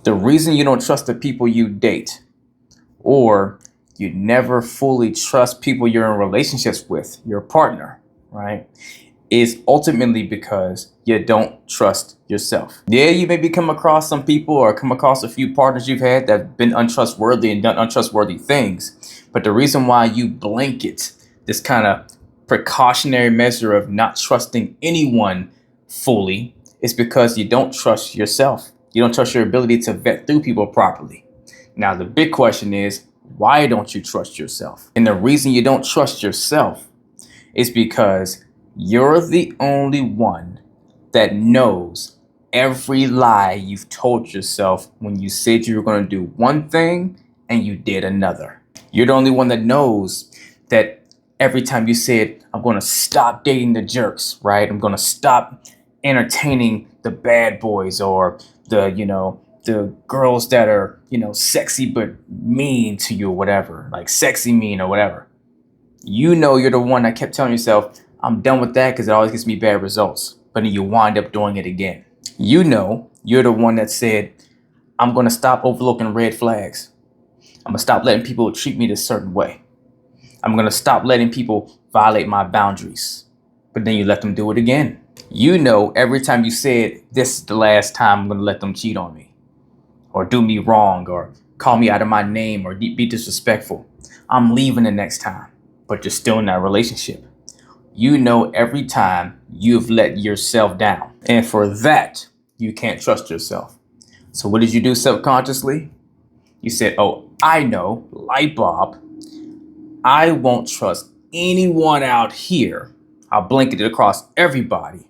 The reason you don't trust the people you date, or you never fully trust people you're in relationships with, your partner, right, is ultimately because you don't trust yourself. Yeah, you maybe come across some people or come across a few partners you've had that have been untrustworthy and done untrustworthy things. But the reason why you blanket this kind of precautionary measure of not trusting anyone fully is because you don't trust yourself. You don't trust your ability to vet through people properly. Now, the big question is, why don't you trust yourself? And the reason you don't trust yourself is because you're the only one that knows every lie you've told yourself when you said you were going to do one thing and you did another. You're the only one that knows that every time you said, I'm going to stop dating the jerks, right? I'm going to stop entertaining the bad boys or the girls that are, sexy but mean to you or whatever, like sexy mean or whatever. You know you're the one that kept telling yourself, I'm done with that because it always gets me bad results. But then you wind up doing it again. You know you're the one that said, I'm going to stop overlooking red flags. I'm going to stop letting people treat me this certain way. I'm going to stop letting people violate my boundaries. But then you let them do it again. You know every time you said, this is the last time I'm going to let them cheat on me or do me wrong or call me out of my name or be disrespectful. I'm leaving the next time. But you're still in that relationship. You know every time you've let yourself down. And for that, you can't trust yourself. So what did you do subconsciously? You said, oh, I know, light bulb. I won't trust anyone out here. I'll blanket it across everybody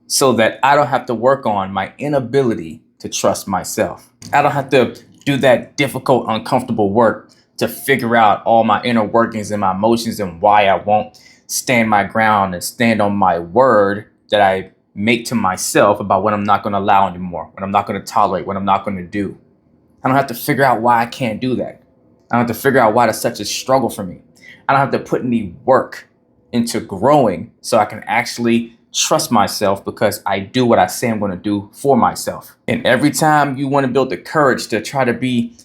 so that I don't have to work on my inability to trust myself. I don't have to do that difficult, uncomfortable work to figure out all my inner workings and my emotions and why I won't stand my ground and stand on my word that I make to myself about what I'm not going to allow anymore, what I'm not going to tolerate, what I'm not going to do. I don't have to figure out why I can't do that. I don't have to figure out why that's such a struggle for me. I don't have to put any work into growing so I can actually trust myself because I do what I say I'm going to do for myself. And every time you want to build the courage to try to be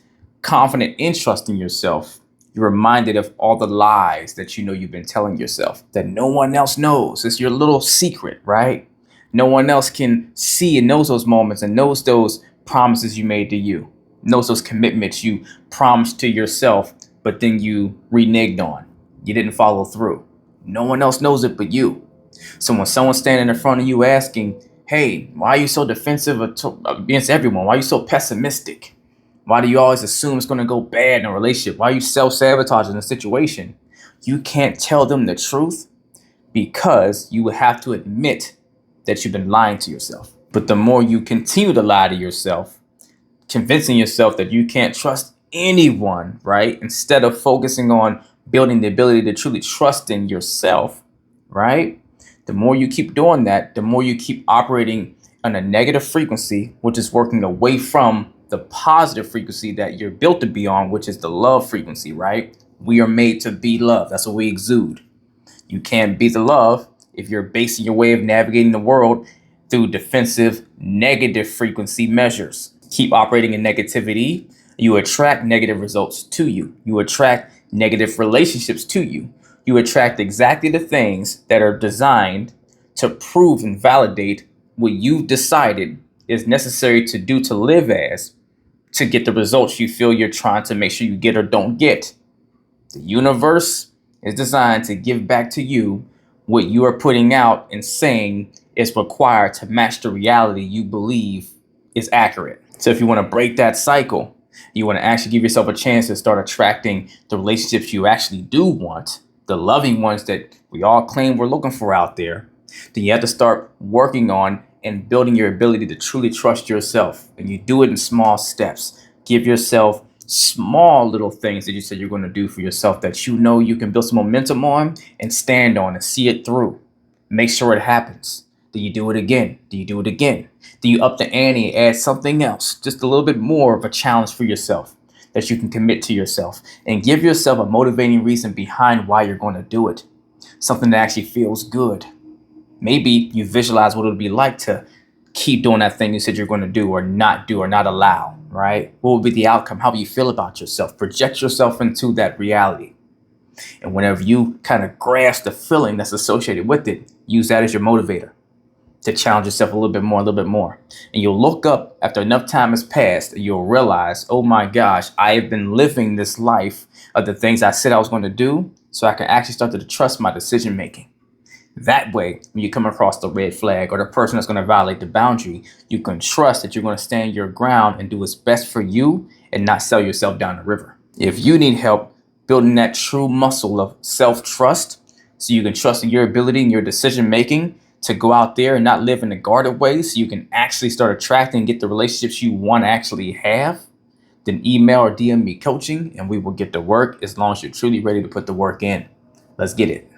confident in trusting yourself, you're reminded of all the lies that you know you've been telling yourself that no one else knows. It's your little secret, right? No one else can see and knows those moments and knows those promises you made to you, knows those commitments you promised to yourself, but then you reneged on. You didn't follow through. No one else knows it but you. So when someone's standing in front of you asking, hey, why are you so defensive against everyone? Why are you so pessimistic? Why do you always assume it's going to go bad in a relationship? Why are you self-sabotaging the situation? You can't tell them the truth because you would have to admit that you've been lying to yourself. But the more you continue to lie to yourself, convincing yourself that you can't trust anyone, right? Instead of focusing on building the ability to truly trust in yourself, right? The more you keep doing that, the more you keep operating on a negative frequency, which is working away from the positive frequency that you're built to be on, which is the love frequency, right? We are made to be love. That's what we exude. You can't be the love if you're basing your way of navigating the world through defensive, negative frequency measures. Keep operating in negativity, you attract negative results to you. You attract negative relationships to you. You attract exactly the things that are designed to prove and validate what you've decided is necessary to do to live as, to get the results you feel you're trying to make sure you get or don't get. The universe is designed to give back to you what you are putting out and saying is required to match the reality you believe is accurate. So if you want to break that cycle, you want to actually give yourself a chance to start attracting the relationships you actually do want, the loving ones that we all claim we're looking for out there, then you have to start working on and building your ability to truly trust yourself. And you do it in small steps. Give yourself small little things that you said you're going to do for yourself that you know you can build some momentum on and stand on and see it through. Make sure it happens. Do you do it again? Do you do it again? Do you up the ante and add something else? Just a little bit more of a challenge for yourself that you can commit to yourself and give yourself a motivating reason behind why you're going to do it. Something that actually feels good. Maybe you visualize what it would be like to keep doing that thing you said you're going to do or not allow, right? What will be the outcome? How will you feel about yourself? Project yourself into that reality. And whenever you kind of grasp the feeling that's associated with it, use that as your motivator to challenge yourself a little bit more, a little bit more. And you'll look up after enough time has passed and you'll realize, oh my gosh, I have been living this life of the things I said I was going to do, so I can actually start to trust my decision making. That way, when you come across the red flag or the person that's going to violate the boundary, you can trust that you're going to stand your ground and do what's best for you and not sell yourself down the river. If you need help building that true muscle of self-trust so you can trust in your ability and your decision making to go out there and not live in a guarded way so you can actually start attracting and get the relationships you want to actually have, then email or DM me coaching and we will get to work as long as you're truly ready to put the work in. Let's get it.